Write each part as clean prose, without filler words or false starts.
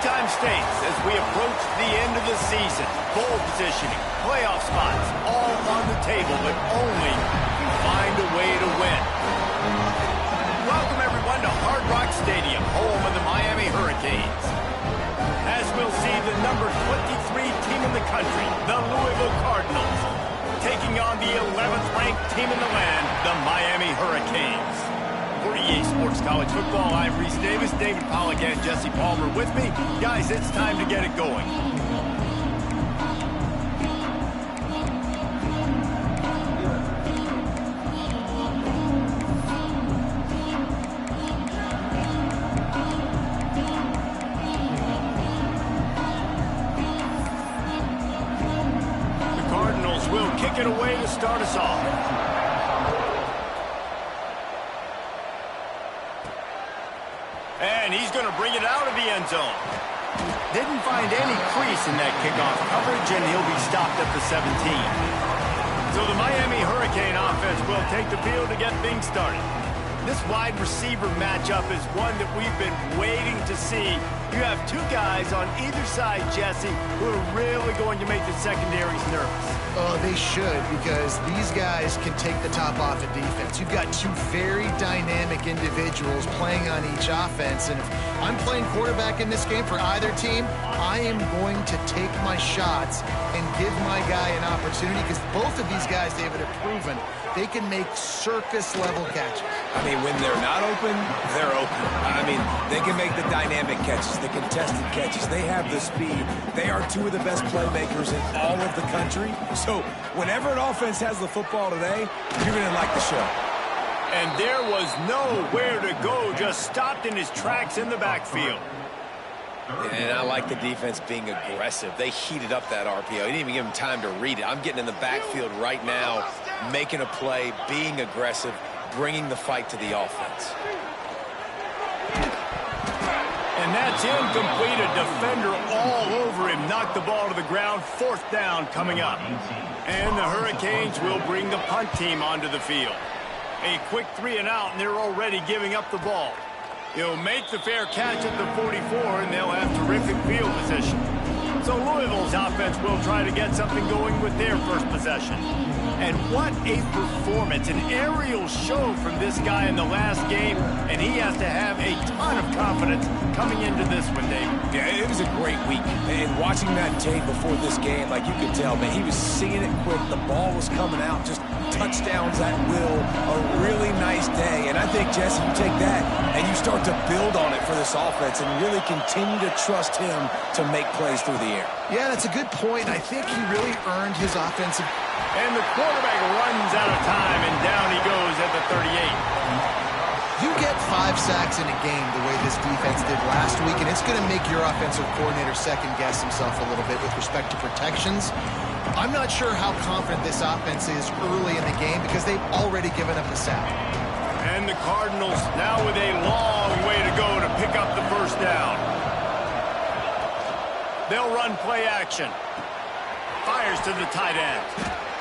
Time states as we approach the end of the season. Bowl positioning, playoff spots, all on the table, but only if you find a way to win. Welcome, everyone, to Hard Rock Stadium, home of the Miami Hurricanes. As we'll see the number 23 team in the country, the Louisville Cardinals, taking on the 11th ranked team in the land, the Miami Hurricanes. For EA Sports College Football, I'm Reese Davis, David Pollack and Jesse Palmer with me. Guys, it's time to get it going. The Cardinals will kick it away to start us off. And he's going to bring it out of the end zone. Didn't find any crease in that kickoff coverage, and he'll be stopped at the 17. So the Miami Hurricane offense will take the field to get things started. This wide receiver matchup is one that we've been waiting to see. You have two guys on either side, Jesse, who are really going to make the secondaries nervous. Oh, they should, because these guys can take the top off of defense. You've got two very dynamic individuals playing on each offense, and if I'm playing quarterback in this game for either team, I am going to take my shots and give my guy an opportunity, because both of these guys, David, have proven they can make circus-level catches. I mean, when they're not open, they're open. I mean, they can make the dynamic catches, the contested catches. They have the speed. They are two of the best playmakers in all of the country. So whenever an offense has the football today, you're going to like the show. And there was nowhere to go, just stopped in his tracks in the backfield. And I like the defense being aggressive. They heated up that RPO. He didn't even give him time to read it. I'm getting in the backfield right now, making a play, being aggressive, bringing the fight to the offense. And that's incomplete. A defender all over him. Knocked the ball to the ground. Fourth down coming up. And the Hurricanes will bring the punt team onto the field. A quick 3 and out, and they're already giving up the ball. He'll make the fair catch at the 44, and they'll have terrific field position. So Louisville's offense will try to get something going with their first possession. And what a performance, an aerial show from this guy in the last game, and he has to have a ton of confidence coming into this one, Dave. Yeah, it was a great week. And watching that tape before this game, like you could tell, man, he was seeing it quick. The ball was coming out, just touchdowns at will. A really nice day. And I think, Jesse, you take that and you start to build on it for this offense and really continue to trust him to make plays through the air. Yeah, that's a good point. I think he really earned his offensive. And the quarterback runs out of time, and down he goes at the 38. You get 5 sacks in a game the way this defense did last week, and it's going to make your offensive coordinator second-guess himself a little bit with respect to protections. I'm not sure how confident this offense is early in the game because they've already given up a sack. And the Cardinals now with a long way to go to pick up the first down. They'll run play action. Fires to the tight end.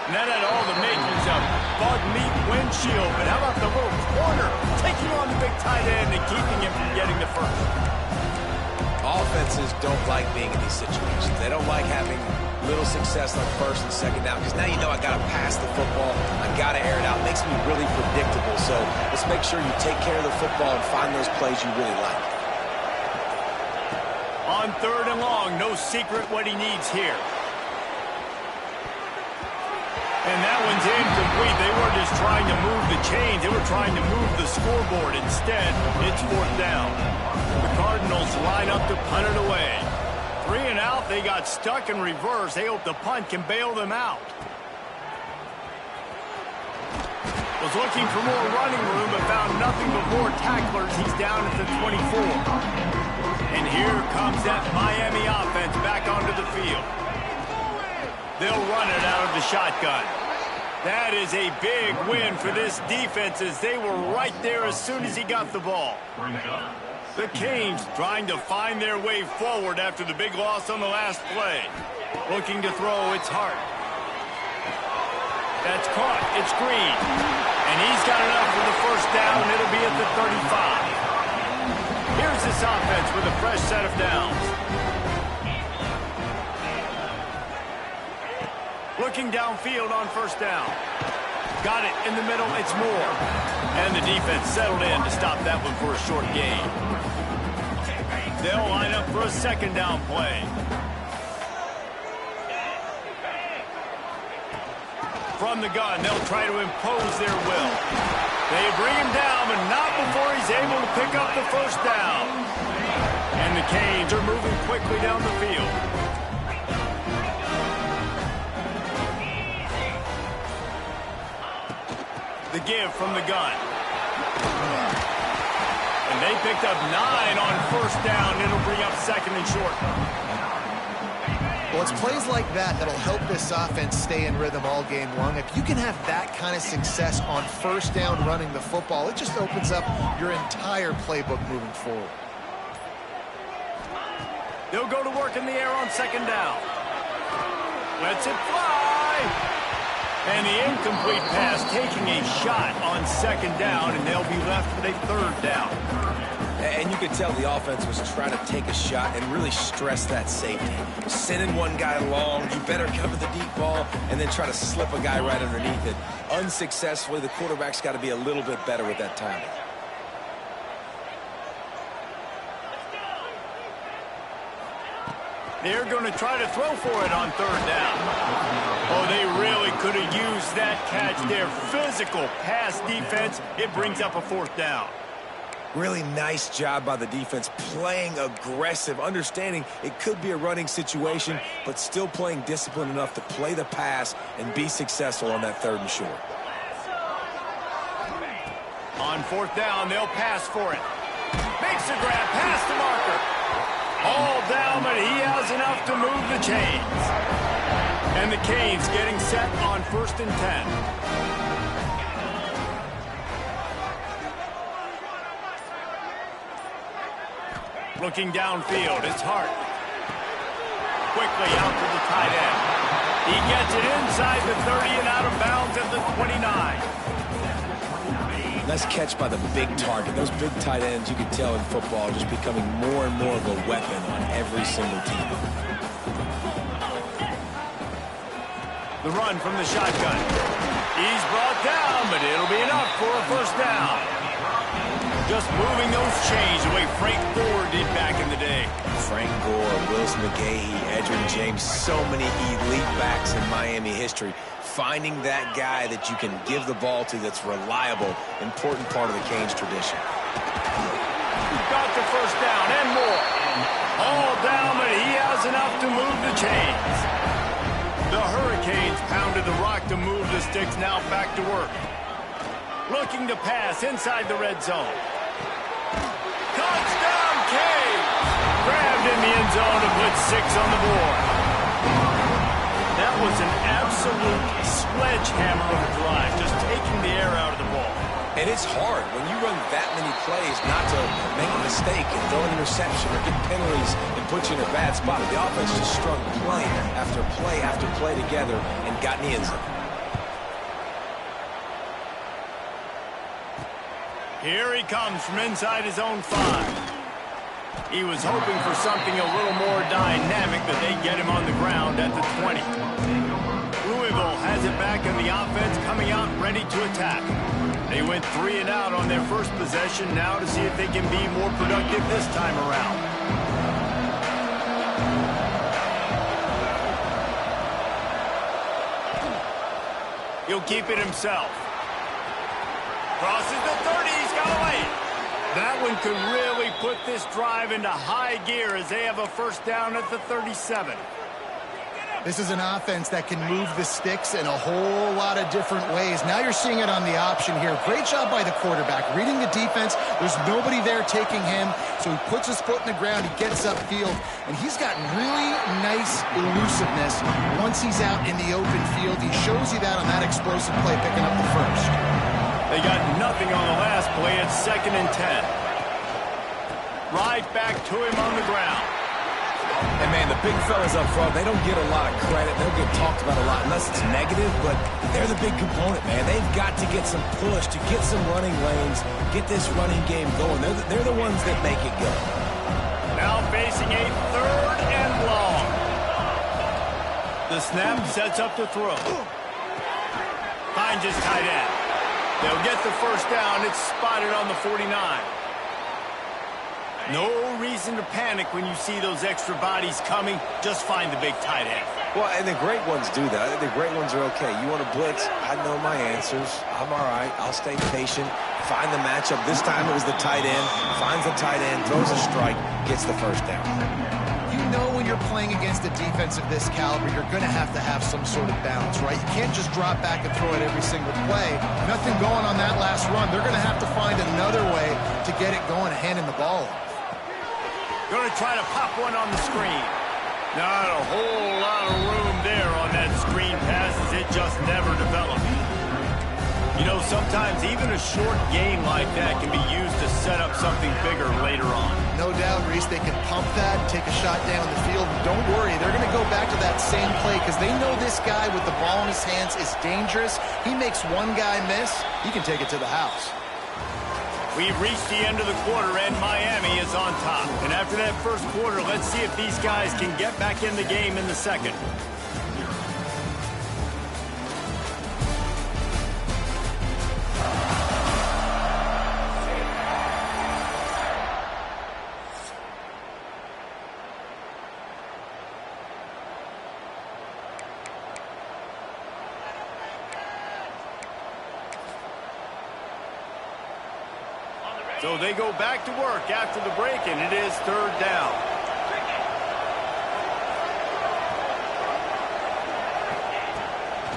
And that had all the makings of bug meat windshield. But how about the little corner taking on the big tight end and keeping him from getting the first? Offenses don't like being in these situations. They don't like having little success on first and second down because now you know I got to pass the football. I got to air it out. It makes me really predictable. So let's make sure you take care of the football and find those plays you really like. On 3rd and long, no secret what he needs here. And that one's incomplete. They weren't just trying to move the chains. They were trying to move the scoreboard. Instead, it's 4th down. The Cardinals line up to punt it away. 3 and out. They got stuck in reverse. They hope the punt can bail them out. Was looking for more running room, but found nothing but more tacklers. He's down at the 24. And here comes that Miami offense back onto the field. They'll run it out of the shotgun. That is a big win for this defense as they were right there as soon as he got the ball. The Canes trying to find their way forward after the big loss on the last play. Looking to throw, it's Hart. That's caught, it's Green. And he's got enough for the first down, it'll be at the 35. Here's this offense with a fresh set of downs. Looking downfield on first down. Got it in the middle, it's Moore. And the defense settled in to stop that one for a short gain. They'll line up for a second down play. From the gun, they'll try to impose their will. They bring him down, but not before he's able to pick up the first down. And the Canes are moving quickly down the field. The give from the gun. And they picked up 9 on first down. It'll bring up second and short. Well, it's plays like that that'll help this offense stay in rhythm all game long. If you can have that kind of success on first down running the football, it just opens up your entire playbook moving forward. They'll go to work in the air on second down. Lets it fly. And the incomplete pass taking a shot on second down, and they'll be left with a third down. And you could tell the offense was trying to take a shot and really stress that safety. Sending one guy long, you better cover the deep ball, and then try to slip a guy right underneath it. Unsuccessfully, the quarterback's got to be a little bit better with that timing. They're going to try to throw for it on third down. Oh, they really could have used that catch there. Physical pass defense. It brings up a fourth down. Really nice job by the defense, playing aggressive, understanding it could be a running situation, but still playing disciplined enough to play the pass and be successful on that third and short. On fourth down, they'll pass for it. Makes the grab, past the marker. All down, but he has enough to move the chains. And the Canes getting set on 1st and 10. Looking downfield, it's Hart. Quickly out to the tight end. He gets it inside the 30 and out of bounds at the 29. Nice catch by the big target. Those big tight ends, you can tell in football, are just becoming more and more of a weapon on every single team. The run from the shotgun. He's brought down, but it'll be enough for a first down. Just moving those chains the way Frank Gore did back in the day. Frank Gore, Willis McGahee, Edgerrin James, so many elite backs in Miami history. Finding that guy that you can give the ball to that's reliable, important part of the Canes tradition. Got the first down and more. All down, but he has enough to move the chains. The Hurricanes pounded the rock to move the sticks, now back to work. Looking to pass inside the red zone. Touchdown, Canes! Grabbed in the end zone to put 6 on the board. That was an absolute sledgehammer of a drive, just taking the air out of the ball. And it's hard when you run that many plays not to make a mistake and throw an interception or get penalties and put you in a bad spot. The offense just strung play after play together and got in the end zone. Here he comes from inside his own 5. He was hoping for something a little more dynamic, but they get him on the ground at the 20. Louisville has it back in the offense, coming out ready to attack. They went 3 and out on their first possession, now to see if they can be more productive this time around. He'll keep it himself. Crosses the 30, he's got away. That one could really put this drive into high gear as they have a first down at the 37. This is an offense that can move the sticks in a whole lot of different ways. Now you're seeing it on the option here. Great job by the quarterback. Reading the defense, there's nobody there taking him, so he puts his foot in the ground, he gets upfield, and he's got really nice elusiveness once he's out in the open field. He shows you that on that explosive play, picking up the first. They got nothing on the last play. It's 2nd and 10. Right back to him on the ground. And, man, the big fellas up front, they don't get a lot of credit. They don't get talked about a lot unless it's negative, but they're the big component, man. They've got to get some push, to get some running lanes, get this running game going. They're the ones that make it go. Now facing a 3rd and long. The snap sets up the throw. Finds his tight end. They'll get the first down. It's spotted on the 49. No reason to panic when you see those extra bodies coming. Just find the big tight end. Well, and the great ones do that. I think the great ones are okay. You want to blitz? I know my answers. I'm all right. I'll stay patient. Find the matchup. This time it was the tight end. Finds the tight end, throws a strike, gets the first down. You know when you're playing against a defense of this caliber, you're going to have some sort of balance, right? You can't just drop back and throw it every single play. Nothing going on that last run. They're going to have to find another way to get it going and handing the ball off. Going to try to pop one on the screen. Not a whole lot of room there on that screen pass as it just never developed. You know, sometimes even a short game like that can be used to set up something bigger later on. No doubt, Reese, they can pump that and take a shot down the field. And don't worry, they're going to go back to that same play because they know this guy with the ball in his hands is dangerous. He makes one guy miss, he can take it to the house. We've reached the end of the quarter, and Miami is on top. And after that first quarter, let's see if these guys can get back in the game in the second. So they go back to work after the break, and it is 3rd down.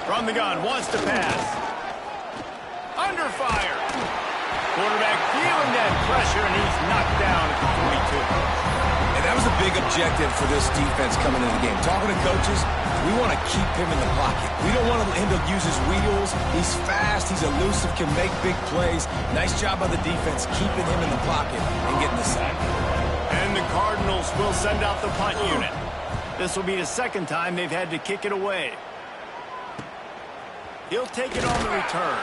From the gun, wants to pass. Under fire. Quarterback feeling that pressure, and he's knocked down at the 42. And that was a big objective for this defense coming into the game. Talking to coaches, we want to keep him in the pocket. We don't want him to use his wheels. He's fast. He's elusive, can make big plays. Nice job by the defense keeping him in the pocket and getting the sack. And the Cardinals will send out the punt unit. This will be the second time they've had to kick it away. He'll take it on the return.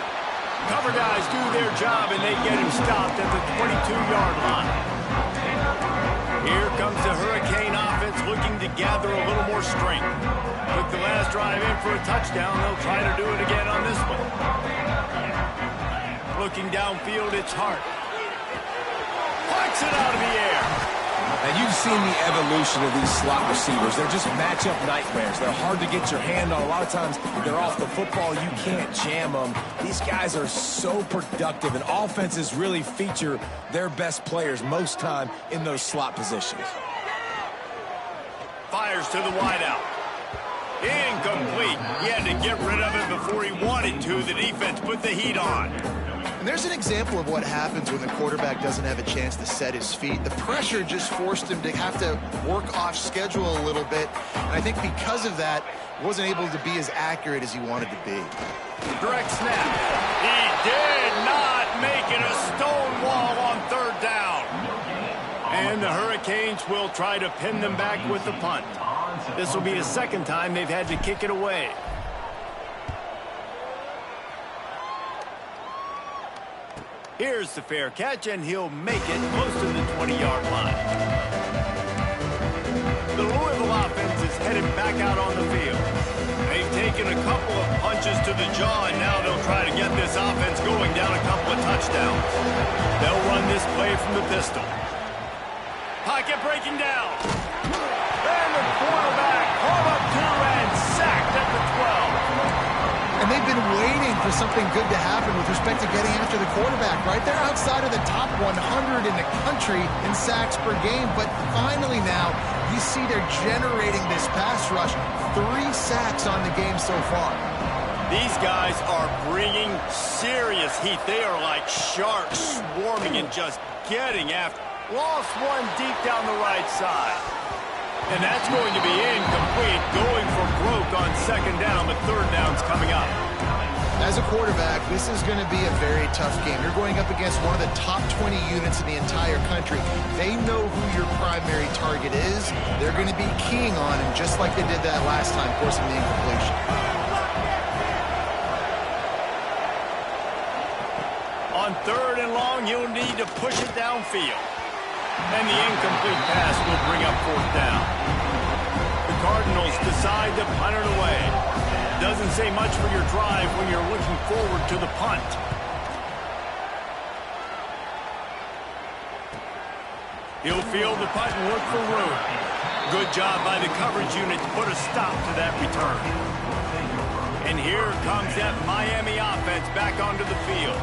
Cover guys do their job, and they get him stopped at the 22-yard line. Here comes the Hurricane offense looking to gather a little more strength. Took the last drive in for a touchdown. They'll try to do it again on this one. Looking downfield, it's Hart. Puts it out of the air. Now, you've seen the evolution of these slot receivers. They're just matchup nightmares. They're hard to get your hand on. A lot of times, they're off the football. You can't jam them. These guys are so productive, and offenses really feature their best players most time in those slot positions. Fires to the wideout. Incomplete. He had to get rid of it before he wanted to. The defense put the heat on. And there's an example of what happens when the quarterback doesn't have a chance to set his feet. The pressure just forced him to have to work off schedule a little bit. And I think because of that, he wasn't able to be as accurate as he wanted to be. Direct snap. He did not make it a stone wall on 3rd down. And the Hurricanes will try to pin them back with the punt. This will be the second time they've had to kick it away. Here's the fair catch, and he'll make it close to the 20-yard line. The Louisville offense is headed back out on the field. They've taken a couple of punches to the jaw, and now they'll try to get this offense going down a couple of touchdowns. They'll run this play from the pistol. Pocket breaking down. And the quarterback pulled up 2 and sacked at the 12. And they've been waiting for something good to happen with respect to getting after the quarterback, right? They're outside of the top 100 in the country in sacks per game, but finally now you see they're generating this pass rush. 3 sacks on the game so far. These guys are bringing serious heat. They are like sharks swarming and just getting after. Lost one deep down the right side. And that's going to be incomplete, going for broke on 2nd down, but 3rd down's coming up. As a quarterback, this is going to be a very tough game. You're going up against one of the top 20 units in the entire country. They know who your primary target is. They're going to be keying on him, just like they did that last time, forcing the incompletion. On 3rd and long, you'll need to push it downfield. And the incomplete pass will bring up 4th down. The Cardinals decide to punt it away. Doesn't say much for your drive when you're looking forward to the punt. He'll field the punt and look for room. Good job by the coverage unit to put a stop to that return. And here comes that Miami offense back onto the field.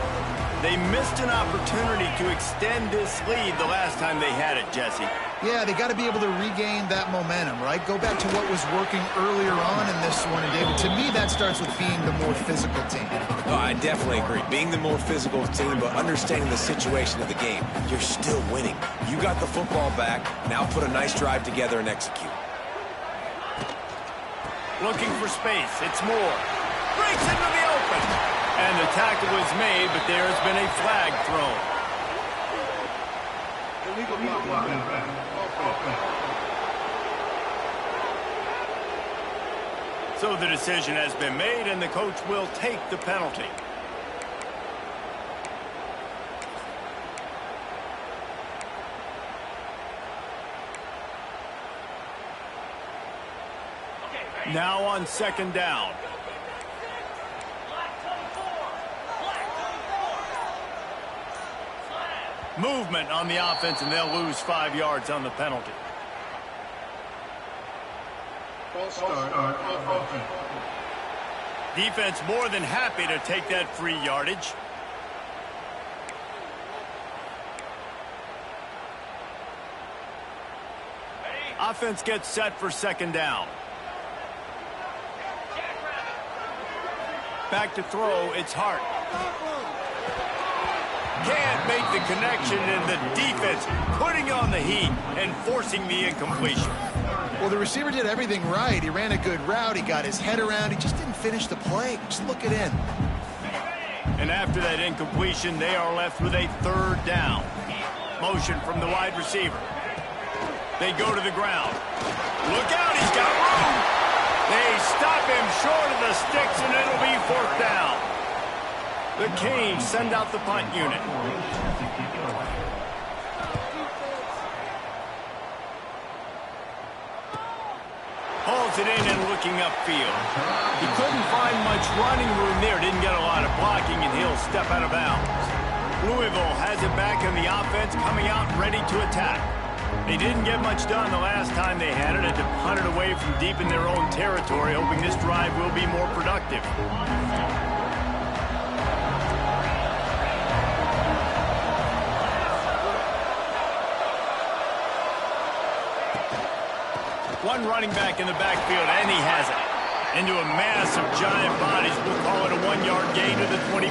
They missed an opportunity to extend this lead the last time they had it, Jesse. Yeah, they got to be able to regain that momentum, right? Go back to what was working earlier on in this one. And, David, to me, that starts with being the more physical team. Oh, I definitely agree. Being the more physical team, but understanding the situation of the game. You're still winning. You got the football back. Now put a nice drive together and execute. Looking for space. It's Moore. Breaks into the open. And the tackle is made, but there has been a flag thrown. So the decision has been made, and the coach will take the penalty. Now on 2nd down. Movement on the offense, and they'll lose 5 yards on the penalty. Defense more than happy to take that free yardage. Offense gets set for 2nd down. Back to throw, it's Hart. Can't make the connection, and the defense putting on the heat and forcing the incompletion. Well, the receiver did everything right. He ran a good route. He got his head around. He just didn't finish the play. Just look it in. And after that incompletion, they are left with a 3rd down. Motion from the wide receiver. They go to the ground. Look out, he's got room. They stop him short of the sticks, and it'll be 4th down. The Canes send out the punt unit. Hauls it in and looking upfield. He couldn't find much running room there. Didn't get a lot of blocking, and he'll step out of bounds. Louisville has it back in the offense, coming out ready to attack. They didn't get much done the last time they had it, and to punt it away from deep in their own territory, hoping this drive will be more productive. One running back in the backfield, and he has it. Into a mass of giant bodies, we'll call it a 1-yard gain to the 24.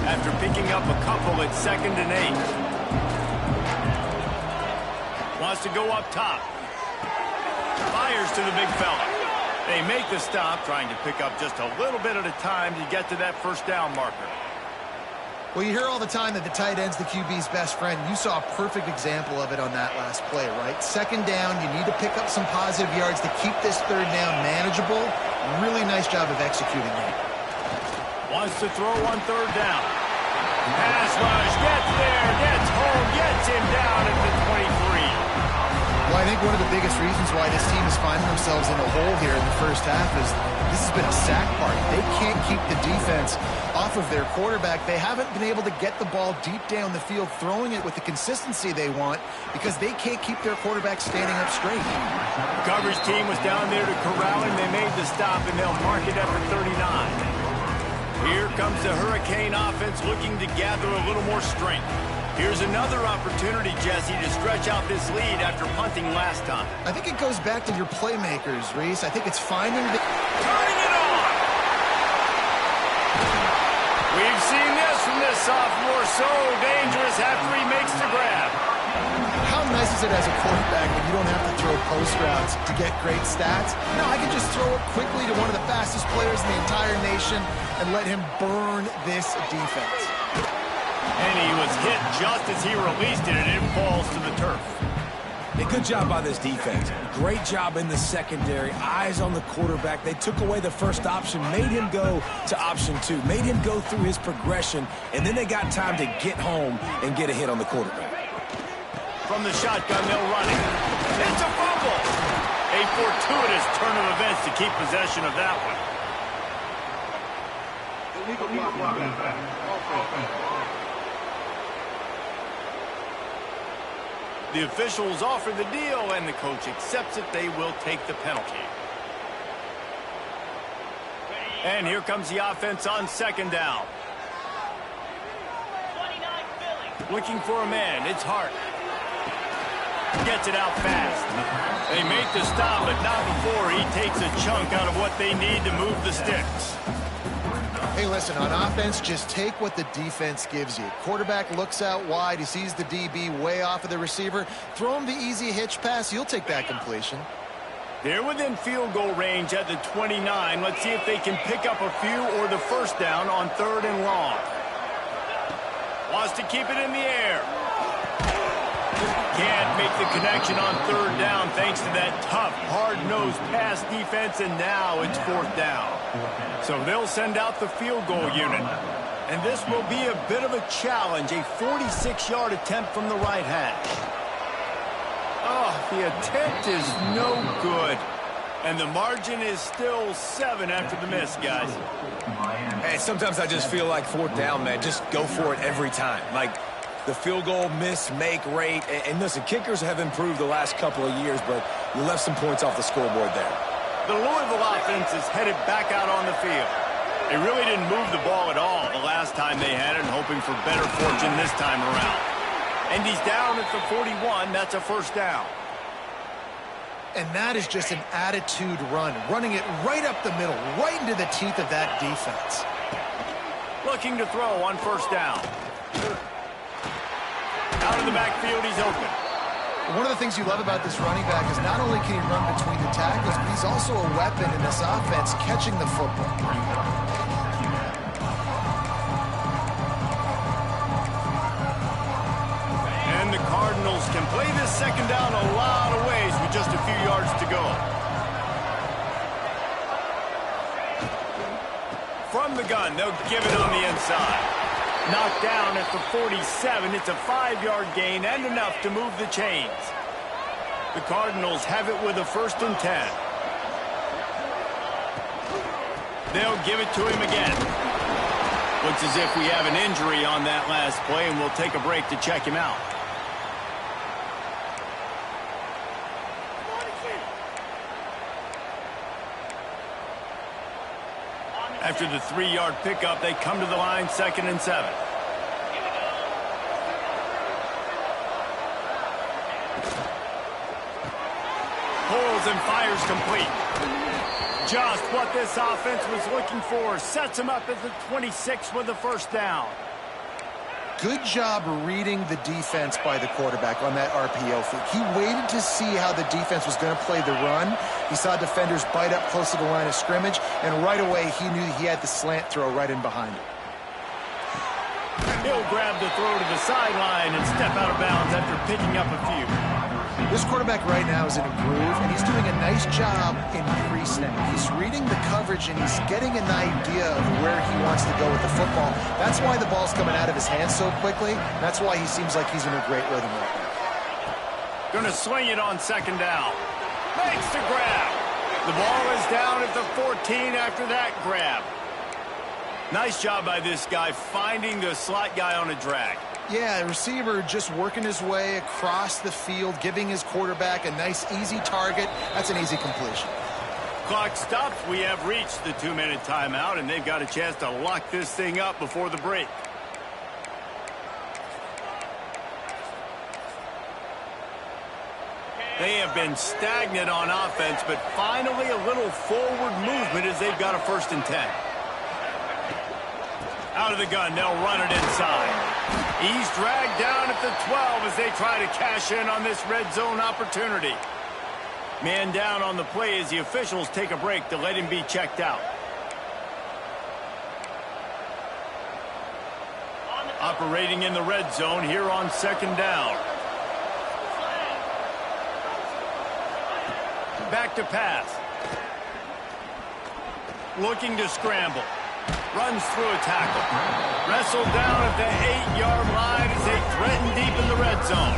After picking up a couple at 2nd and 8. Wants to go up top. Fires to the big fella. They make the stop, trying to pick up just a little bit at a time to get to that 1st down marker. Well, you hear all the time that the tight end's the QB's best friend. You saw a perfect example of it on that last play, right? 2nd down, you need to pick up some positive yards to keep this 3rd down manageable. Really nice job of executing that. Wants to throw on 3rd down. Pass rush, gets there, gets home, gets him down at the 23. Well, I think one of the biggest reasons why this team is finding themselves in a hole here in the 1st half is this has been a sack party. They can't keep the defense off of their quarterback. They haven't been able to get the ball deep down the field, throwing it with the consistency they want, because they can't keep their quarterback standing up straight. The coverage team was down there to corral him. They made the stop, and they'll mark it at the 39. Here comes the Hurricane offense looking to gather a little more strength. Here's another opportunity, Jesse, to stretch out this lead after punting last time. I think it goes back to your playmakers, Reese. I think it's finding the... Turning it on! We've seen this from this sophomore, so dangerous after he makes the grab. How nice is it as a quarterback when you don't have to throw post routes to get great stats? No, I can just throw it quickly to one of the fastest players in the entire nation and let him burn this defense. And he was hit just as he released it, and it falls to the turf. A good job by this defense. Great job in the secondary. Eyes on the quarterback. They took away the first option, made him go to option 2, made him go through his progression, and then they got time to get home and get a hit on the quarterback. From the shotgun, they'll run it. It's a fumble. A fortuitous turn of events to keep possession of that one. The officials offer the deal, and the coach accepts it. They will take the penalty. And here comes the offense on second down. Looking for a man. It's Hart. Gets it out fast. They make the stop, but not before he takes a chunk out of what they need to move the sticks. Hey, listen, on offense, just take what the defense gives you. Quarterback looks out wide. He sees the DB way off of the receiver. Throw him the easy hitch pass. You'll take that completion. They're within field goal range at the 29. Let's see if they can pick up a few or the first down on 3rd and long. Wants to keep it in the air. Can't make the connection on 3rd down thanks to that tough, hard-nosed pass defense, and now it's 4th down. So they'll send out the field goal unit. And this will be a bit of a challenge, a 46-yard attempt from the right hash. Oh, the attempt is no good. And the margin is still 7 after the miss, guys. Hey, sometimes I just feel like 4th down, man. Just go for it every time. Like the field goal miss, make rate. And listen, kickers have improved the last couple of years, but you left some points off the scoreboard there. The Louisville offense is headed back out on the field. They really didn't move the ball at all the last time they had it, and hoping for better fortune this time around. And he's down at the 41. That's a 1st down. And that is just an attitude run, running it right up the middle, right into the teeth of that defense. Looking to throw on 1st down. Out of the backfield, he's open. One of the things you love about this running back is not only can he run between the tackles, but he's also a weapon in this offense, catching the football. And the Cardinals can play this 2nd down a lot of ways with just a few yards to go. From the gun, they'll give it on the inside. Knocked down at the 47. It's a 5-yard gain and enough to move the chains. The Cardinals have it with a 1st and 10. They'll give it to him again. Looks as if we have an injury on that last play, and we'll take a break to check him out. After the 3-yard pickup, they come to the line, 2nd and 7. Pulls and fires complete. Just what this offense was looking for. Sets him up at the 26 with the 1st down. Good job reading the defense by the quarterback on that RPO fake. He waited to see how the defense was going to play the run. He saw defenders bite up close to the line of scrimmage, and right away he knew he had the slant throw right in behind him. He'll grab the throw to the sideline and step out of bounds after picking up a few. This quarterback right now is in a groove, and he's doing a nice job in pre-snap. He's reading the coverage, and he's getting an idea of where he wants to go with the football. That's why the ball's coming out of his hands so quickly. That's why he seems like he's in a great rhythm right now. Going to swing it on 2nd down. Makes the grab. The ball is down at the 14 after that grab. Nice job by this guy finding the slot guy on a drag. Yeah, receiver just working his way across the field, giving his quarterback a nice, easy target. That's an easy completion. Clock stops. We have reached the 2-minute timeout, and they've got a chance to lock this thing up before the break. They have been stagnant on offense, but finally a little forward movement as they've got a 1st and 10. Out of the gun, they'll run it inside. He's dragged down at the 12 as they try to cash in on this red zone opportunity. Man down on the play as the officials take a break to let him be checked out. Operating in the red zone here on 2nd down. Back to pass. Looking to scramble. Runs through a tackle. Wrestled down at the 8-yard line as they threaten deep in the red zone.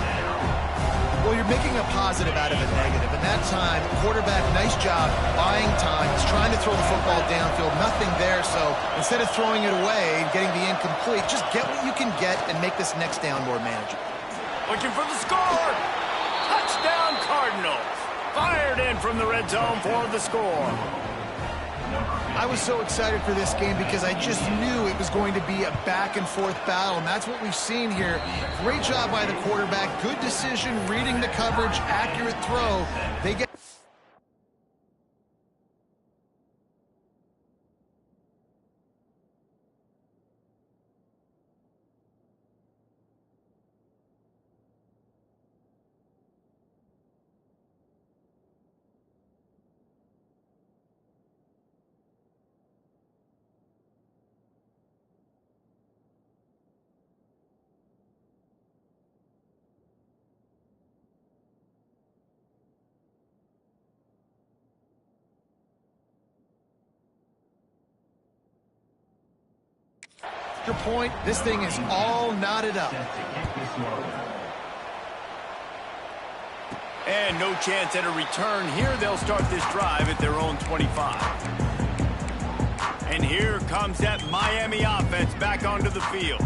Well, you're making a positive out of a negative. And that time, quarterback, nice job buying time. He's trying to throw the football downfield. Nothing there, so instead of throwing it away and getting the incomplete, just get what you can get and make this next down more manageable. Looking for the score. Touchdown Cardinals. Fired in from the red zone for the score. I was so excited for this game because I just knew it was going to be a back-and-forth battle, and that's what we've seen here. Great job by the quarterback. Good decision, reading the coverage, accurate throw. They get... Your point, this thing is all knotted up. And no chance at a return here. They'll start this drive at their own 25. And here comes that Miami offense back onto the field.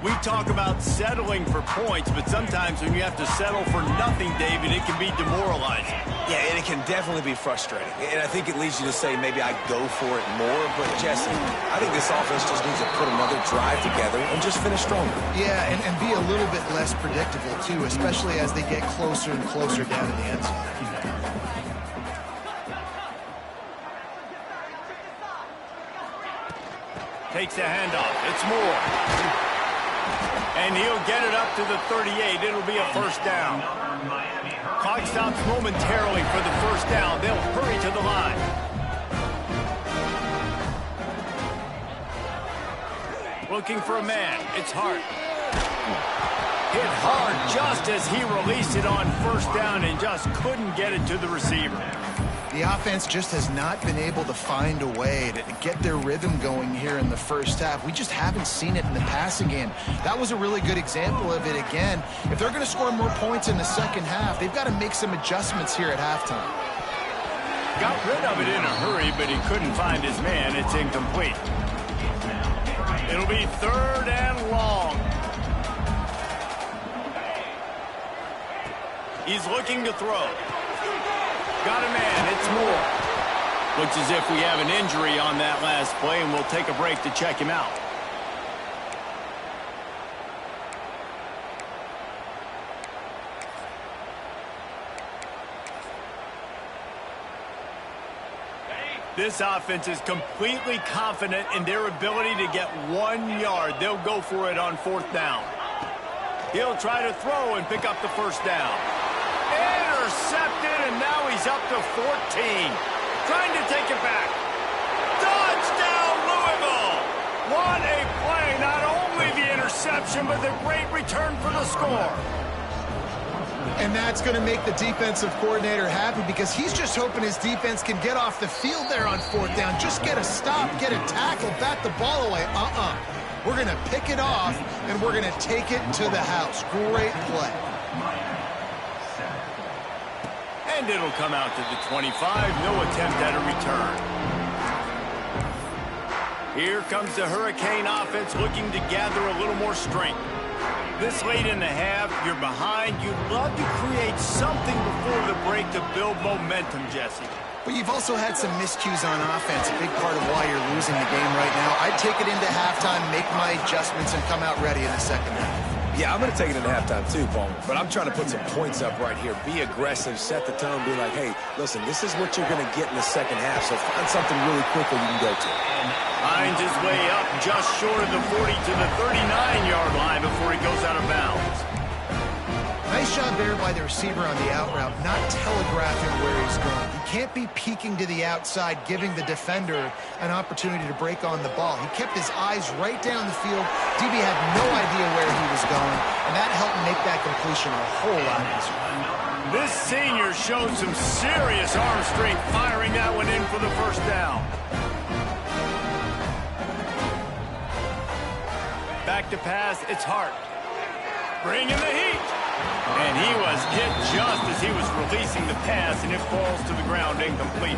We talk about settling for points, but sometimes when you have to settle for nothing, David, it can be demoralizing. Yeah, and it can definitely be frustrating. And I think it leads you to say maybe I go for it more. But, Jesse, I think this offense just needs to put another drive together and just finish stronger. Yeah, and be a little bit less predictable, too, especially as they get closer and closer down to the end zone. Takes the handoff. It's Moore. And he'll get it up to the 38. It'll be a first down. Clock stops momentarily for the first down. They'll hurry to the line. Looking for a man. It's Hart. Hit hard just as he released it on first down and just couldn't get it to the receiver. The offense just has not been able to find a way to get their rhythm going here in the first half. We just haven't seen it in the passing game. That was a really good example of it again. If they're going to score more points in the second half, they've got to make some adjustments here at halftime. Got rid of it in a hurry, but he couldn't find his man. It's incomplete. It'll be third and long. He's looking to throw. Got a man, it's Moore. Looks as if we have an injury on that last play, and we'll take a break to check him out. This offense is completely confident in their ability to get 1 yard. They'll go for it on fourth down. He'll try to throw and pick up the first down. Intercepted, and now he's up to 14. Trying to take it back. Touchdown, Louisville! What a play. Not only the interception, but the great return for the score. And that's going to make the defensive coordinator happy because he's just hoping his defense can get off the field there on fourth down. Just get a stop, get a tackle, bat the ball away. We're going to pick it off, and we're going to take it to the house. Great play. And it'll come out to the 25. No attempt at a return. Here comes the Hurricane offense looking to gather a little more strength. This late in the half, you're behind. You'd love to create something before the break to build momentum, Jesse. But you've also had some miscues on offense, a big part of why you're losing the game right now. I'd take it into halftime, make my adjustments, and come out ready in the second half. Yeah, I'm going to take it into halftime too, Paul. But I'm trying to put some points up right here. Be aggressive, set the tone, be like, hey, listen, this is what you're going to get in the second half. So find something really quickly you can go to. Finds his way up just short of the 40 to the 39-yard line before he goes out of bounds. Nice job there by the receiver on the out route, not telegraphing where he's going. He can't be peeking to the outside, giving the defender an opportunity to break on the ball. He kept his eyes right down the field. DB had no idea where he was going, and that helped make that completion a whole lot easier. This senior showed some serious arm strength firing that one in for the first down. Back to pass, it's Hart. Bringing the heat. And he was hit just as he was releasing the pass, and it falls to the ground incomplete.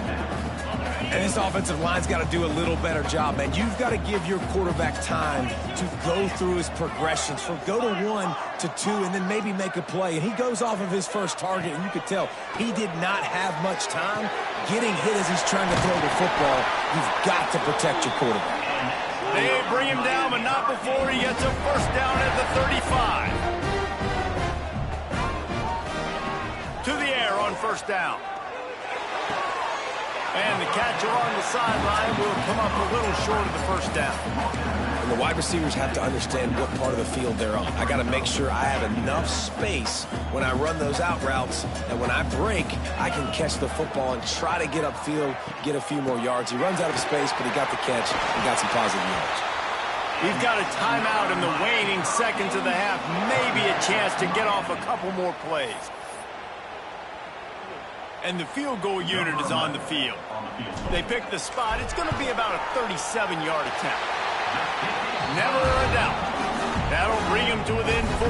And this offensive line's got to do a little better job, man. You've got to give your quarterback time to go through his progressions, from go to 1 to 2, and then maybe make a play. And he goes off of his first target, and you could tell he did not have much time getting hit as he's trying to throw the football. You've got to protect your quarterback. They bring him down, but not before he gets a first down at the 35. To the air on first down. And the catcher on the sideline will come up a little short of the first down. And the wide receivers have to understand what part of the field they're on. I got to make sure I have enough space when I run those out routes, and when I break, I can catch the football and try to get upfield, get a few more yards. He runs out of space, but he got the catch and got some positive yards. We've got a timeout in the waning seconds of the half. Maybe a chance to get off a couple more plays. And the field goal unit is on the field. They pick the spot. It's going to be about a 37-yard attempt. Never a doubt. That'll bring him to within 4.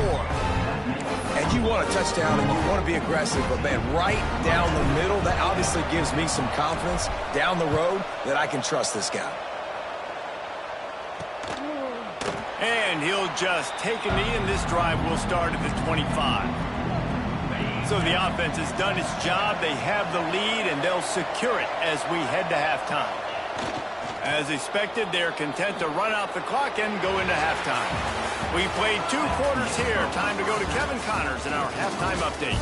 And you want a touchdown and you want to be aggressive, but, man, right down the middle, that obviously gives me some confidence down the road that I can trust this guy. And he'll just take a knee, and this drive will start at the 25. So the offense has done its job. They have the lead, and they'll secure it as we head to halftime. As expected, they're content to run out the clock and go into halftime. We played 2 quarters here. Time to go to Kevin Connors in our halftime update.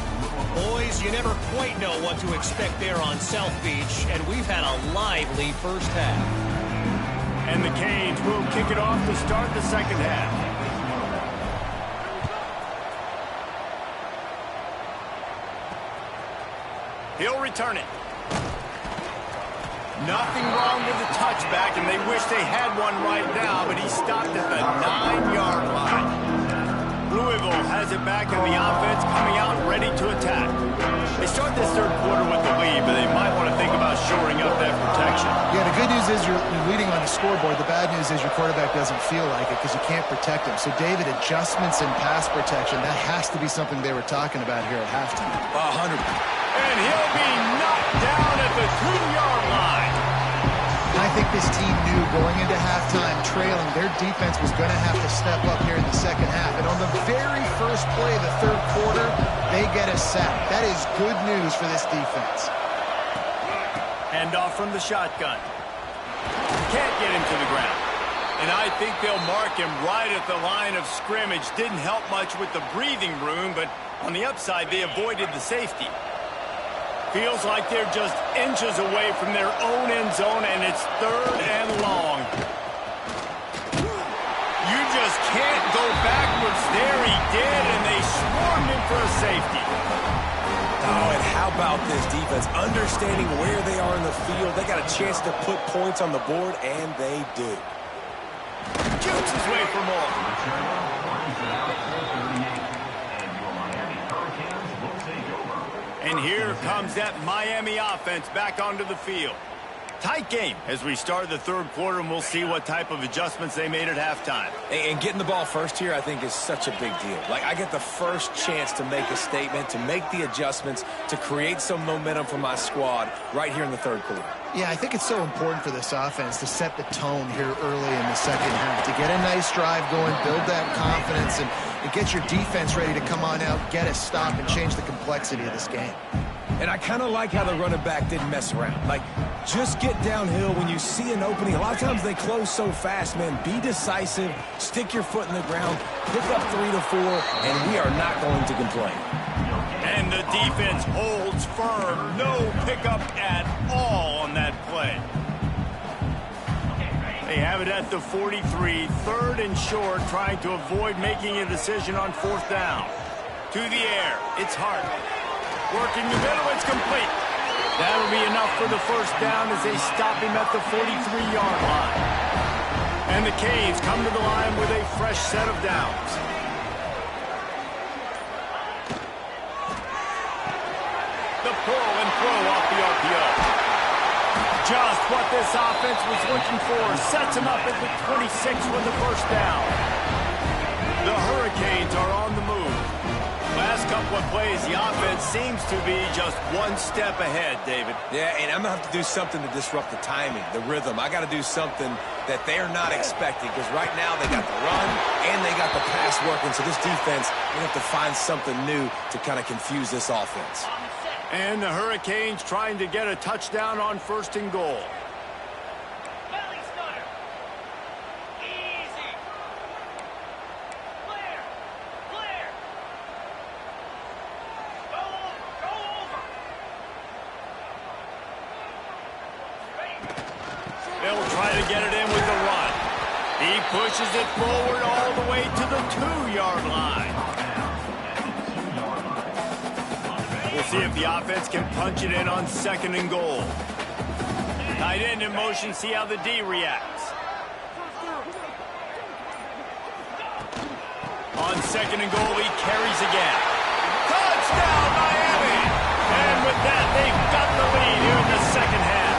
Boys, you never quite know what to expect there on South Beach, and we've had a lively first half. And the Canes will kick it off to start the second half. He'll return it. Nothing wrong with the touchback, and they wish they had one right now, but he stopped at the 9-yard line. Louisville has it back, and the offense coming out ready to attack. They start this third quarter with the lead, but they might want to think about shoring up that protection. Yeah, the good news is you're leading on the scoreboard. The bad news is your quarterback doesn't feel like it because you can't protect him. So, David, adjustments in pass protection, that has to be something they were talking about here at halftime. 100. And he'll be knocked down at the 2-yard line. I think this team knew going into halftime trailing, their defense was going to have to step up here in the second half. And on the very first play of the third quarter, they get a sack. That is good news for this defense. Handoff from the shotgun. Can't get him to the ground. And I think they'll mark him right at the line of scrimmage. Didn't help much with the breathing room, but on the upside, they avoided the safety. Feels like they're just inches away from their own end zone, and it's 3rd and long. You just can't go backwards there. He did, and they swarmed him for a safety. Oh, and how about this defense? Understanding where they are in the field. They got a chance to put points on the board, and they do. Jukes his way for more. And here comes that Miami offense back onto the field. Tight game as we start the third quarter, and we'll see what type of adjustments they made at halftime. And getting the ball first here, I think, is such a big deal. Like, I get the first chance to make a statement, to make the adjustments, to create some momentum for my squad right here in the third quarter. Yeah, I think it's so important for this offense to set the tone here early in the second half, to get a nice drive going, build that confidence, and get your defense ready to come on out, get a stop, and change the complexity of this game. And I kind of like how the running back didn't mess around. Like, just get downhill when you see an opening. A lot of times they close so fast, man. Be decisive, stick your foot in the ground, pick up 3 to 4, and we are not going to complain. And the defense holds firm. No pickup at all on that play. They have it at the 43, 3rd and short, trying to avoid making a decision on 4th down. To the air, it's Hart. Working the middle, it's complete. That'll be enough for the first down as they stop him at the 43-yard line. And the Canes come to the line with a fresh set of downs. The pull and throw off the RPO. Just what this offense was looking for. Sets him up at the 26 with the first down. The Hurricanes are on the move. couple of plays, the offense seems to be just one step ahead, David. Yeah, and I'm going to have to do something to disrupt the timing, the rhythm. I got to do something that they're not expecting, because right now they got the run and they got the pass working. So this defense, we have to find something new to kind of confuse this offense. And the Hurricanes trying to get a touchdown on 1st and goal. They'll try to get it in with the run. He pushes it forward all the way to the 2-yard line. We'll see if the offense can punch it in on 2nd and goal. Tight end in motion, see how the D reacts. On 2nd and goal, he carries again. Touchdown, Miami! And with that, they've got the lead here in the 2nd half.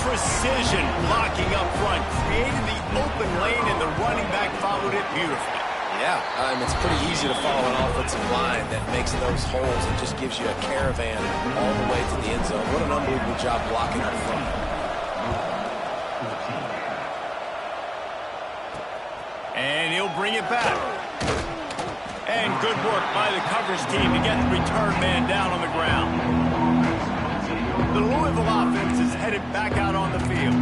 Precision blocking up front, created the open lane, and the running back followed it beautifully. Yeah, it's pretty easy to follow an offensive line that makes those holes and just gives you a caravan all the way to the end zone. What an unbelievable job blocking up front. And he'll bring it back. And good work by the coverage team to get the return man down on the ground. The Louisville offense is headed back out on the field.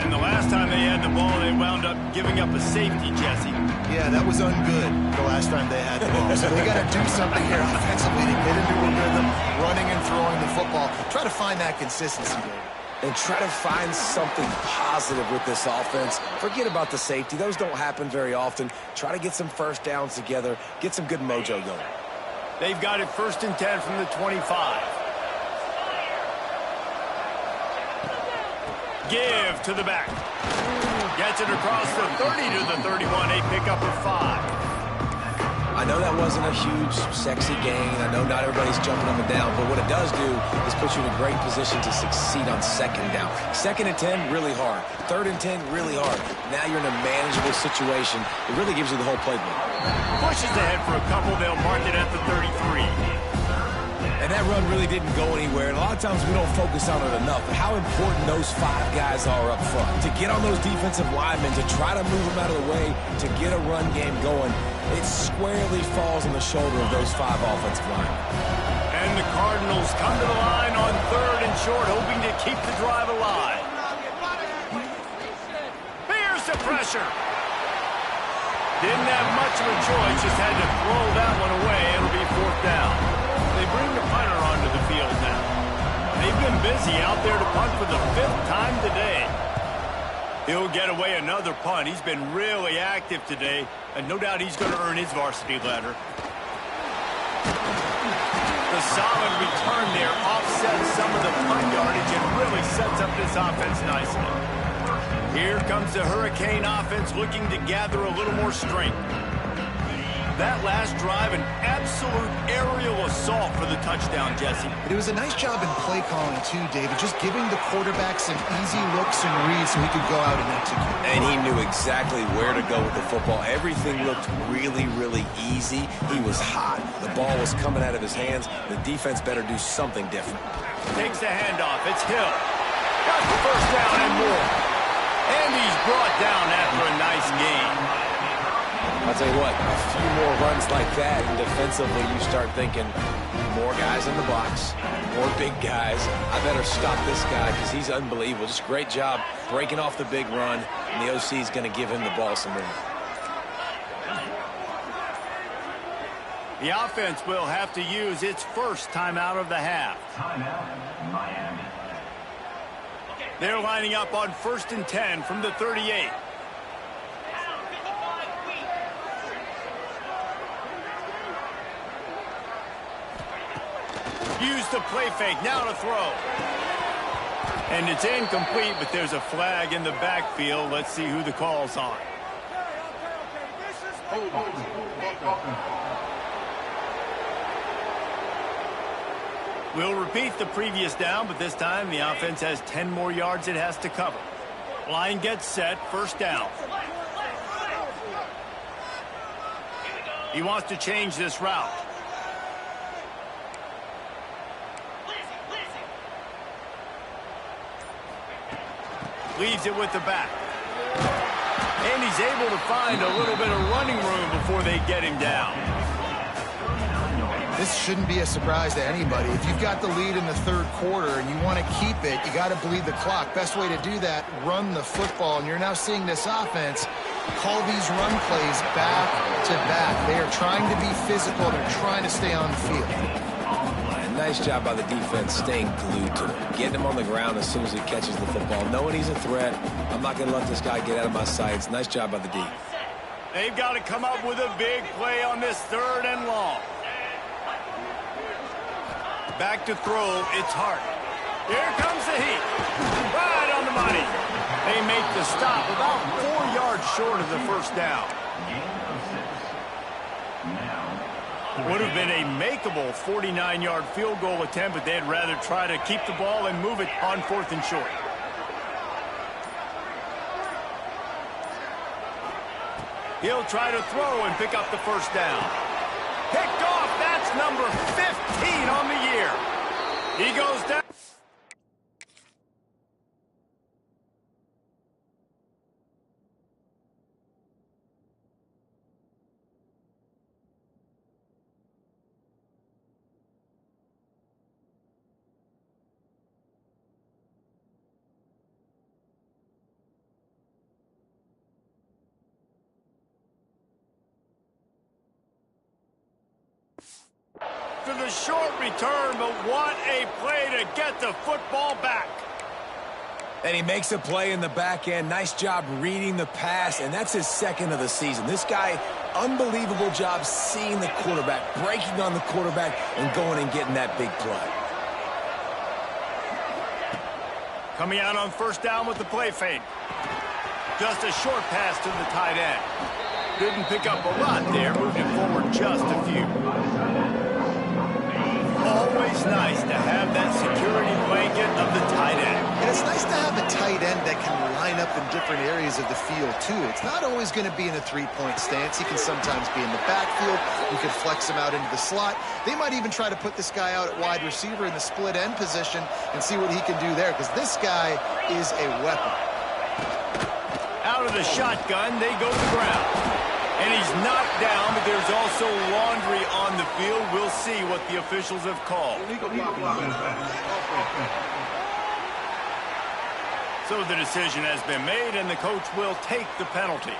And the last time they had the ball, they wound up giving up a safety, Jesse. Yeah, that was ungood the last time they had the ball. So they got to do something here offensively to get into a rhythm, running and throwing the football. Try to find that consistency, David. And try to find something positive with this offense. Forget about the safety. Those don't happen very often. Try to get some first downs together. Get some good mojo going. They've got it 1st and 10 from the 25. Give to the back. Gets it across the 30 to the 31. A pickup of 5. I know that wasn't a huge, sexy gain. I know not everybody's jumping up and down, but what it does do is put you in a great position to succeed on 2nd down. 2nd and 10, really hard. 3rd and 10, really hard. Now you're in a manageable situation. It really gives you the whole playbook. Pushes ahead for a couple. They'll mark it at the 33. And that run really didn't go anywhere. And a lot of times we don't focus on it enough. But how important those 5 guys are up front. To get on those defensive linemen, to try to move them out of the way, to get a run game going, it squarely falls on the shoulder of those 5 offensive linemen. And the Cardinals come to the line on 3rd and short, hoping to keep the drive alive. Here's the pressure. Didn't have much of a choice, just had to throw that one away. It'll be 4th down. They bring the punter onto the field now. They've been busy out there to punt for the 5th time today. He'll get away another punt. He's been really active today, and no doubt he's going to earn his varsity letter. The solid return there offsets some of the punt yardage and really sets up this offense nicely. Here comes the Hurricane offense looking to gather a little more strength. That last drive, an absolute aerial assault for the touchdown, Jesse. But it was a nice job in play calling, too, David. Just giving the quarterback some easy looks and reads so he could go out and execute. And he knew exactly where to go with the football. Everything looked really, really easy. He was hot. The ball was coming out of his hands. The defense better do something different. Takes the handoff. It's Hill. Got the 1st down and more. And he's brought down after a nice game. I'll tell you what, a few more runs like that, and defensively you start thinking, more guys in the box, more big guys. I better stop this guy because he's unbelievable. Just great job breaking off the big run, and the OC is going to give him the ball some room. The offense will have to use its 1st timeout of the half. Timeout, Miami. They're lining up on 1st and 10 from the 38. Use the play fake, now to throw. And it's incomplete, but there's a flag in the backfield. Let's see who the call's on. We'll repeat the previous down, but this time the offense has 10 more yards it has to cover. Line gets set, 1st down. He wants to change this route. Leaves it with the back. And he's able to find a little bit of running room before they get him down. This shouldn't be a surprise to anybody. If you've got the lead in the third quarter and you want to keep it, you got to bleed the clock. Best way to do that, run the football. And you're now seeing this offense call these run plays back to back. They are trying to be physical. They're trying to stay on the field. Nice job by the defense staying glued to him, getting him on the ground as soon as he catches the football, knowing he's a threat. I'm not going to let this guy get out of my sights. Nice job by the D. They've got to come up with a big play on this 3rd and long. Back to throw, it's Hart. Here comes the heat. Right on the money. They make the stop about 4 yards short of the first down. Would have been a makeable 49-yard field goal attempt, but they'd rather try to keep the ball and move it on 4th and short. He'll try to throw and pick up the first down. Picked off. That's number 15 on the year. He goes down. To the short return, but what a play to get the football back. And he makes a play in the back end. Nice job reading the pass, and that's his 2nd of the season. This guy, unbelievable job seeing the quarterback, breaking on the quarterback, and going and getting that big play. Coming out on 1st down with the play fake. Just a short pass to the tight end. Didn't pick up a lot there, moving forward just a few. Always nice to have that security blanket of the tight end. And it's nice to have a tight end that can line up in different areas of the field, too. It's not always going to be in a 3-point stance. He can sometimes be in the backfield. You could flex him out into the slot. They might even try to put this guy out at wide receiver in the split end position and see what he can do there, because this guy is a weapon. Out of the shotgun, they go to the ground. And he's knocked down, but there's also laundry on the field. We'll see what the officials have called. So the decision has been made, and the coach will take the penalty.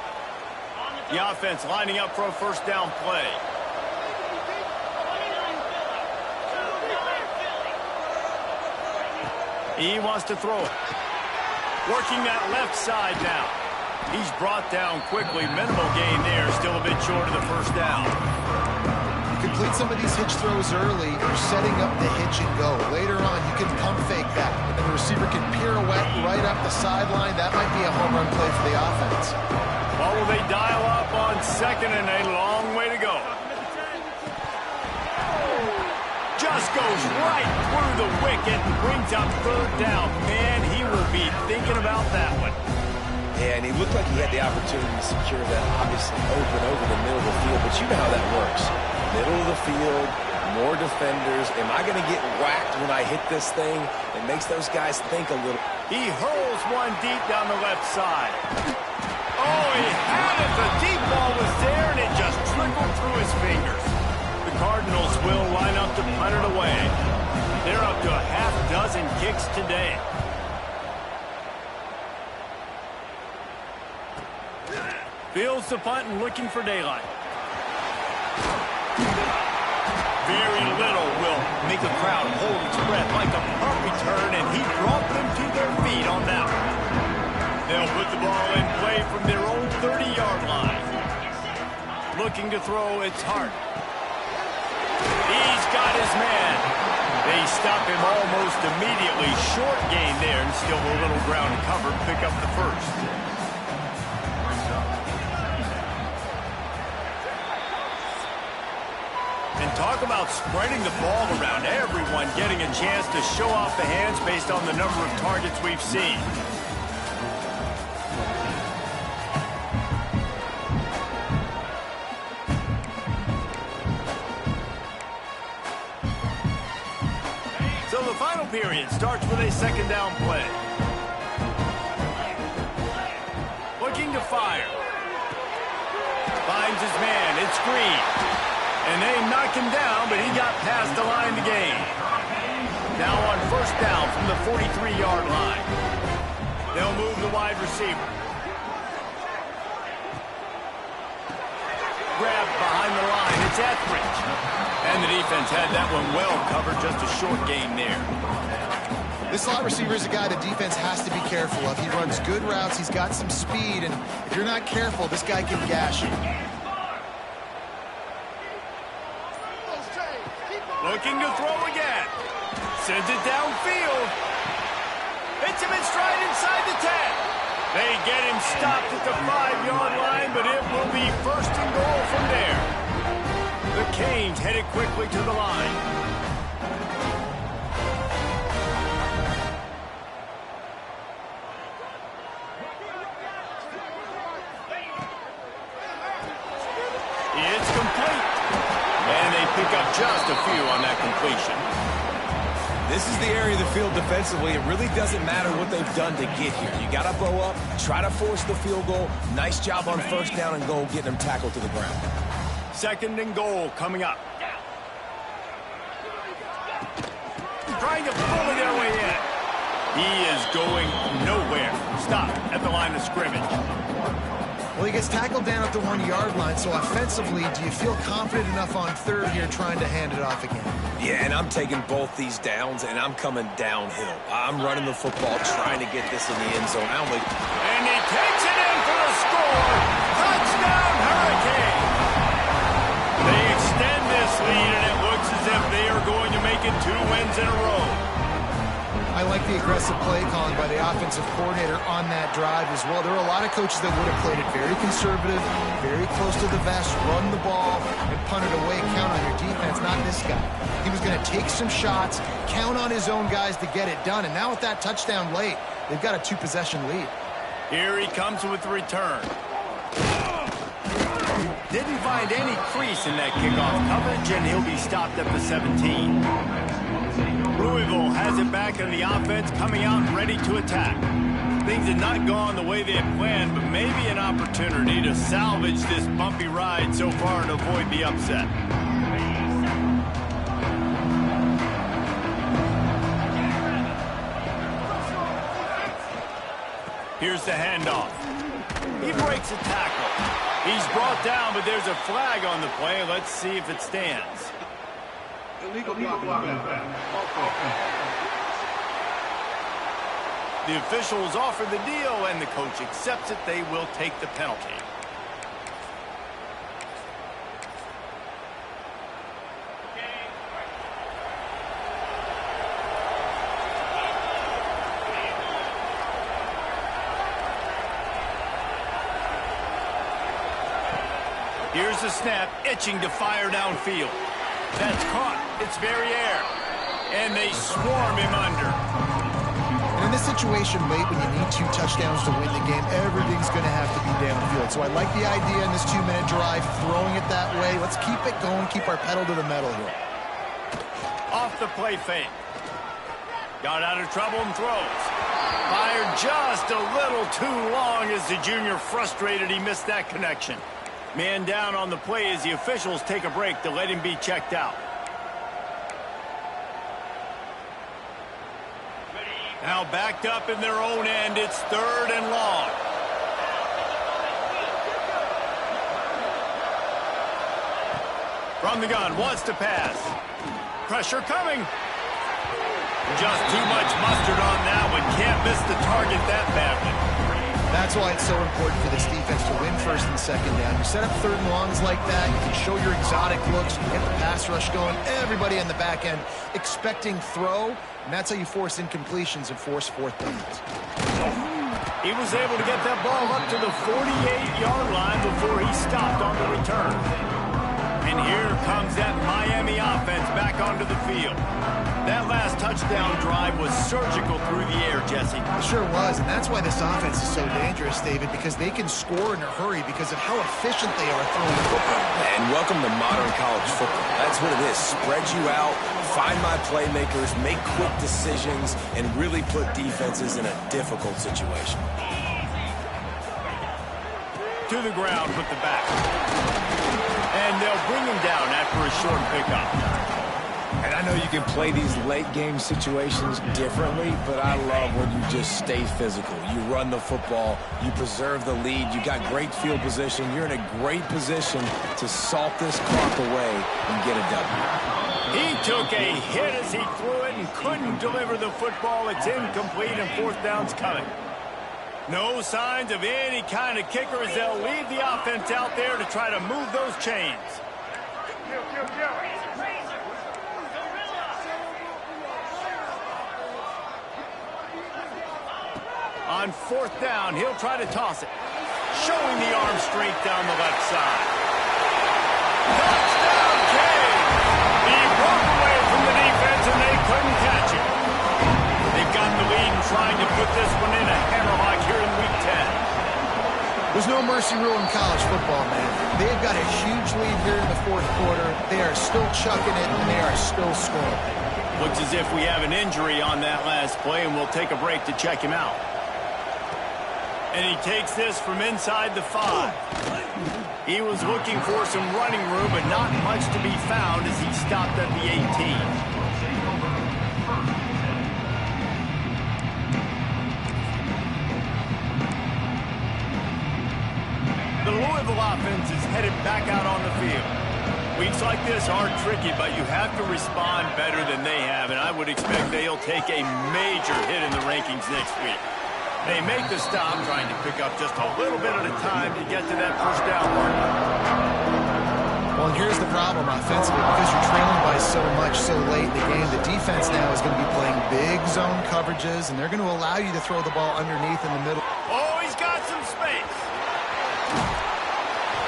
The offense lining up for a 1st down play. He wants to throw it. Working that left side now. He's brought down quickly. Minimal gain there. Still a bit short of the 1st down. You complete some of these hitch throws early. You're setting up the hitch and go. Later on, you can pump fake that. And the receiver can pirouette right up the sideline. That might be a home run play for the offense. Well, will they dial up on 2nd and a long way to go? Just goes right through the wicket and brings up 3rd down. Man, he will be thinking about that one. Yeah, and he looked like he had the opportunity to secure that, obviously open over the middle of the field, but you know how that works. Middle of the field, more defenders. Am I going to get whacked when I hit this thing? It makes those guys think a little. He hurls one deep down the left side. Oh, he had it. The deep ball was there, and it just trickled through his fingers. The Cardinals will line up to punt it away. They're up to a half-dozen kicks today. Fields the punt and looking for daylight. Very little will make a crowd hold its breath like a punt return, and he brought them to their feet on that one. They'll put the ball in play from their own 30-yard line. Looking to throw, it's Hart. He's got his man. They stop him almost immediately. Short gain there, and still a little ground to cover. Pick up the 1st. And talk about spreading the ball around. Everyone getting a chance to show off the hands based on the number of targets we've seen. period starts with a second down play. Looking to fire. Finds his man. It's Green. And they knock him down, but he got past the line to gain. Now on first down from the 43-yard line. They'll move the wide receiver. Grab behind the line. It's Etheridge. And the defense had that one well covered. Just a short gain there. This slot receiver is a guy the defense has to be careful of. He runs good routes. He's got some speed. And if you're not careful, this guy can gash you. Looking to throw again. Sends it downfield. Hits him in stride inside the 10. They get him stopped at the 5-yard line, but it will be first and goal from there. The Canes headed quickly to the line. It's complete. And they pick up just a few on that completion. This is the area of the field defensively. It really doesn't matter what they've done to get here. You got to bow up, try to force the field goal. Nice job on first down and goal, getting them tackled to the ground. Second and goal coming up. Trying to bully their way in. He is going nowhere. Stop at the line of scrimmage. Well, he gets tackled down at the 1-yard line, so offensively, do you feel confident enough on third here trying to hand it off again? Yeah, and I'm taking both these downs, and I'm coming downhill. I'm running the football, trying to get this in the end zone. And he takes it in for the score. Touchdown, Hurricane. They extend this lead, and it looks as if they are going to make it 2 wins in a row. I like the aggressive play calling by the offensive coordinator on that drive as well. There are a lot of coaches that would have played it very conservative, very close to the vest, run the ball, and punt it away, count on your defense. Not this guy. He was going to take some shots, count on his own guys to get it done. And now with that touchdown late, they've got a 2-possession lead. Here he comes with the return. Didn't find any crease in that kickoff coverage, and he'll be stopped at the 17. Louisville has it back in the offense, coming out ready to attack. Things had not gone the way they had planned, but maybe an opportunity to salvage this bumpy ride so far and avoid the upset. Here's the handoff. He breaks a tackle. He's brought down, but there's a flag on the play. Let's see if it stands. Illegal blocking. The officials offer the deal, and the coach accepts it. They will take the penalty. Here's the snap, itching to fire downfield. That's caught. It's Verrier. And they swarm him under. And in this situation late when you need 2 touchdowns to win the game, everything's going to have to be downfield. So I like the idea in this 2-minute drive, throwing it that way. Let's keep it going, keep our pedal to the metal here. Off the play fake. Got out of trouble and throws. Fired just a little too long as the junior frustrated he missed that connection. Man down on the play as the officials take a break to let him be checked out. Now backed up in their own end, it's 3rd and long. From the gun, wants to pass. Pressure coming. Just too much mustard on that one. Can't miss the target that badly. That's why it's so important for this defense to win 1st and 2nd down. You set up 3rd and longs like that, you can show your exotic looks, you can get the pass rush going, everybody on the back end expecting throw, and that's how you force incompletions and force 4th downs. He was able to get that ball up to the 48-yard line before he stopped on the return. And here comes that Miami offense back onto the field. That last touchdown drive was surgical through the air, Jesse. It sure was, and that's why this offense is so dangerous, David, because they can score in a hurry because of how efficient they are throwing the football. And welcome to modern college football. That's what it is. Spread you out, find my playmakers, make quick decisions, and really put defenses in a difficult situation. To the ground with the back. And they'll bring him down after a short pickup. And I know you can play these late game situations differently, but I love when you just stay physical. You run the football, you preserve the lead, you got great field position, you're in a great position to salt this clock away and get a W. He took a hit as he threw it and couldn't deliver the football. It's incomplete and fourth down's coming. No signs of any kind of kicker as they'll leave the offense out there to try to move those chains. On fourth down, he'll try to toss it. Showing the arm strength down the left side. Touchdown, Canes! He broke away from the defense and they couldn't catch it. They've got the lead and trying to put this one in a hammerlock here in Week 10. There's no mercy rule in college football, man. They've got a huge lead here in the fourth quarter. They are still chucking it, and they are still scoring. Looks as if we have an injury on that last play, and we'll take a break to check him out. And he takes this from inside the 5. He was looking for some running room, but not much to be found as he stopped at the 18. The Louisville offense is headed back out on the field. Weeks like this are tricky, but you have to respond better than they have, and I would expect they'll take a major hit in the rankings next week. They make the stop, trying to pick up just a little bit at a time to get to that first down mark. Well, and here's the problem offensively. Because you're trailing by so much so late in the game, the defense now is going to be playing big zone coverages, and they're going to allow you to throw the ball underneath in the middle. Oh, he's got some space.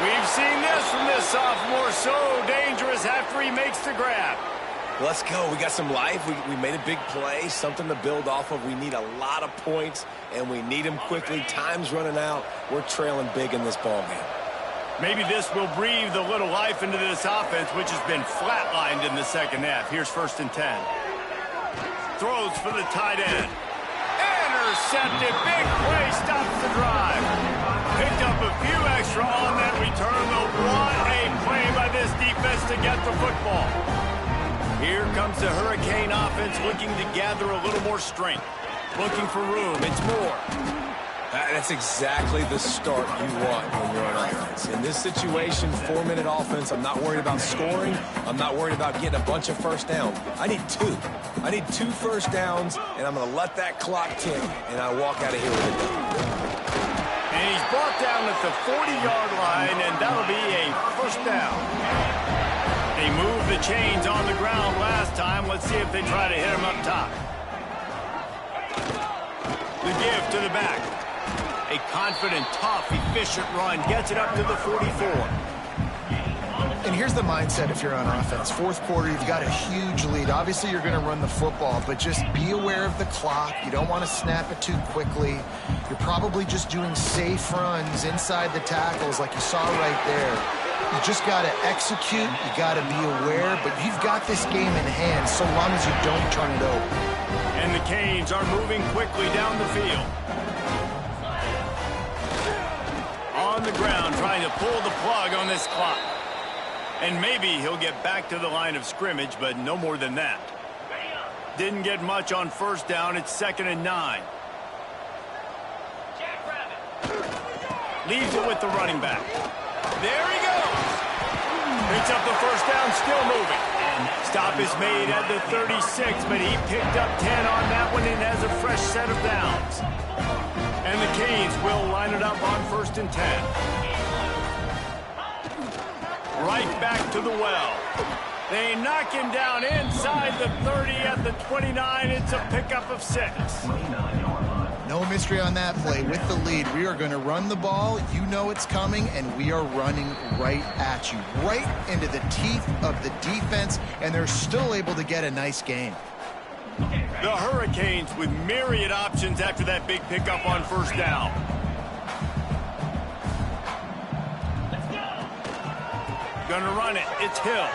We've seen this from this sophomore, so dangerous after he makes the grab. Let's go. We got some life. We made a big play, something to build off of. We need a lot of points, and we need them quickly. Time's running out. We're trailing big in this ballgame. Maybe this will breathe a little life into this offense, which has been flatlined in the second half. Here's 1st and 10. Throws for the tight end. Intercepted. Big play stops the drive. Picked up a few extra on that return, though. What a play by this defense to get the football. Here comes the Hurricane offense looking to gather a little more strength. Looking for room. It's Moore. That's exactly the start you want when you're on offense. In this situation, 4-minute offense, I'm not worried about scoring. I'm not worried about getting a bunch of first downs. I need 2. I need 2 first downs, and I'm going to let that clock tick, and I walk out of here with a W. And he's brought down at the 40-yard line, and that'll be a first down. They moved the chains on the ground last time. Let's see if they try to hit him up top. The give to the back. A confident, tough, efficient run. Gets it up to the 44. And here's the mindset if you're on offense. Fourth quarter, you've got a huge lead. Obviously, you're going to run the football, but just be aware of the clock. You don't want to snap it too quickly. You're probably just doing safe runs inside the tackles like you saw right there. You just got to execute. You got to be aware, but you've got this game in hand so long as you don't turn it over. And the Canes are moving quickly down the field. On the ground, trying to pull the plug on this clock. And maybe he'll get back to the line of scrimmage, but no more than that. Didn't get much on first down. It's 2nd and 9. Leaves it with the running back. There he goes. Picks up the first down, still moving. Stop is made at the 36, but he picked up 10 on that one and has a fresh set of downs. And the Canes will line it up on 1st and 10. Right back to the well. They knock him down inside the 30 at the 29. It's a pickup of 6. No No mystery on that play. With the lead, we are going to run the ball. You know it's coming, and we are running right at you, right into the teeth of the defense, and they're still able to get a nice gain. The Hurricanes with myriad options after that big pickup on first down. Gonna run it. It's Hill.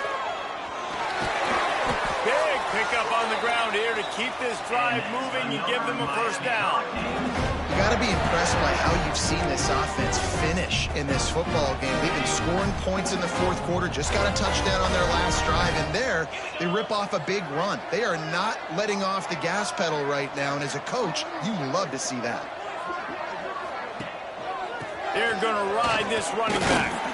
Big pickup on the ground here to keep this drive moving and give them a first down. You got to be impressed by how you've seen this offense finish in this football game. They've been scoring points in the fourth quarter, just got a touchdown on their last drive, and there they rip off a big run. They are not letting off the gas pedal right now, and as a coach, you love to see that. They're going to ride this running back.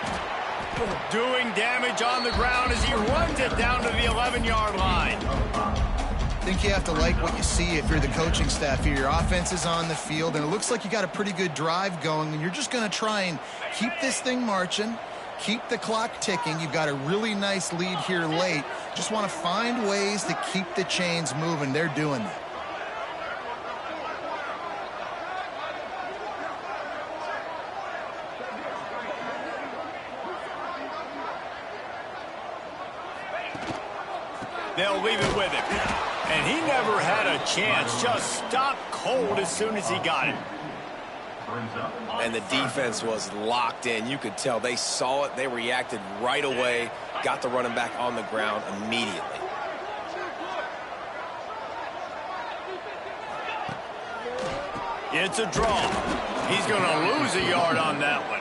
Doing damage on the ground as he runs it down to the 11-yard line. I think you have to like what you see if you're the coaching staff here. Your offense is on the field, and it looks like you got a pretty good drive going, and you're just going to try and keep this thing marching, keep the clock ticking. You've got a really nice lead here late. Just want to find ways to keep the chains moving. They're doing that. They'll leave it with him. And he never had a chance. Just stopped cold as soon as he got it. And the defense was locked in. You could tell they saw it. They reacted right away. Got the running back on the ground immediately. It's a draw. He's going to lose a yard on that one.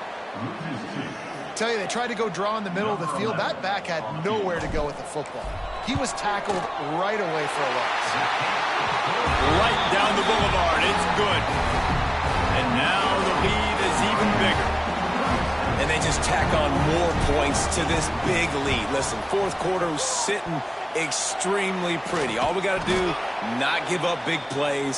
Tell you, they tried to go draw in the middle of the field. That back had nowhere to go with the football. He was tackled right away for a loss. Right down the boulevard. It's good. And now the lead is even bigger. And they just tack on more points to this big lead. Listen, fourth quarter was sitting extremely pretty. All we got to do, not give up big plays.